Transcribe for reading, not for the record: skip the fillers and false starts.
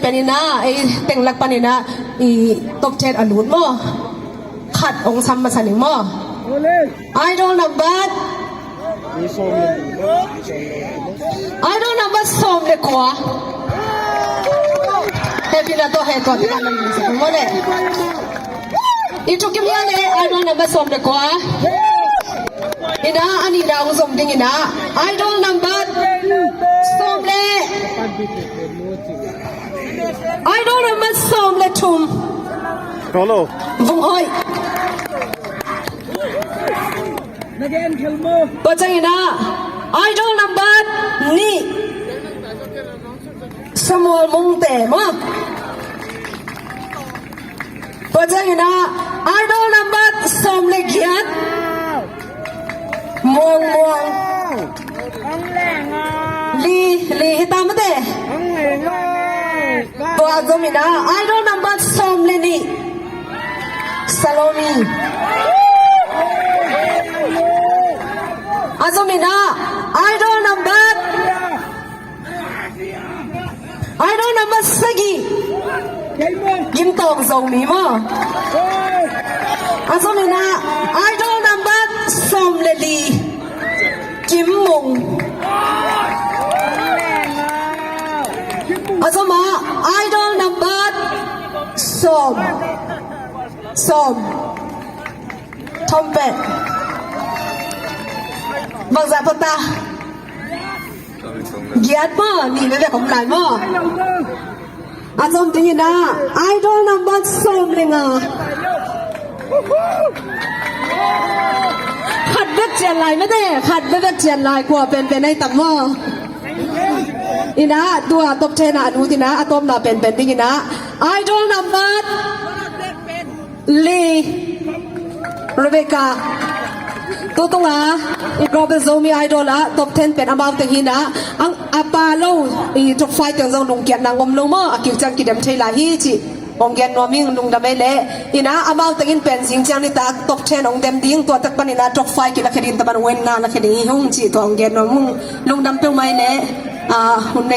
เป็นนะไอเต็งหลักปนินะอีตบเทศอนุนมั่วขัดองค์ซ้ำมาสันนิมั่วI don't know but I don't know but ส้มเลยขวาเฮปินาโตเฮตัวที่กันนั่งอยู่สิมั่วเลยอีทุกอย่างเนี่ย I don't know but ส้มเลยขวาอีน่าอันนี้ดาวส้มดิ้งอีน่า I don't know but ส้มเลย I don't know but ส้มเลยทุ่มHello. วงอ้อยปัจจัยนะ I don't know but นี่สมอลมุงเตะมั้งปัจจัยนะ I don't know but สมเล็กยัดม่วงลีตามมาเตะตัวอาจจะมีนะ I don't know but สมเลยนี่ซาโลมีอาจจะมีนะ I don't know but I don't know but สกียิ้มตอกส่งมีมั้งอาจจะมีนะ I don't know but สมเลลีจิ้มมุงอาจจะมา I don't know but สมทอมเป็ดบางจากพตาเกียรติมั้งนี่ไม่เป็นของหลายมั้งอาจารย์จริงนะ I don't know but ส้มเลยอ่ะขัดเบ็ดเจียนลายไม่ได้ขัดเบ็ดเจียนลายกว่าเป็นในต่ำมั้งอีนะตัวตบเชนะดูทีนะอะตอมน่ะเป็นจริงนะ I don't know but ลีเรเบคาตัวตรงอ่ะอีกรอบเป็นโซมีไอดอลละท็อป10เป็นอามาตึงหินะอังอาปาโลอีทุกไฟตึงจงลงเกียรตินางอมลงมั้งอากิวจังกิดมเทลาฮีจิองเกียรตินวมิงลงดำเมเล่อีนะอามาตึงหินเป็นสิงจังนี่ตาท็อป10องเดมดิ้งตัวตักปนินะทุกไฟกิลักเดินตะบันเวนนาลักเดินหุ่งจิตัวองเกียรตินวมุงลงดำเปลวไม่เล่หุ่นใน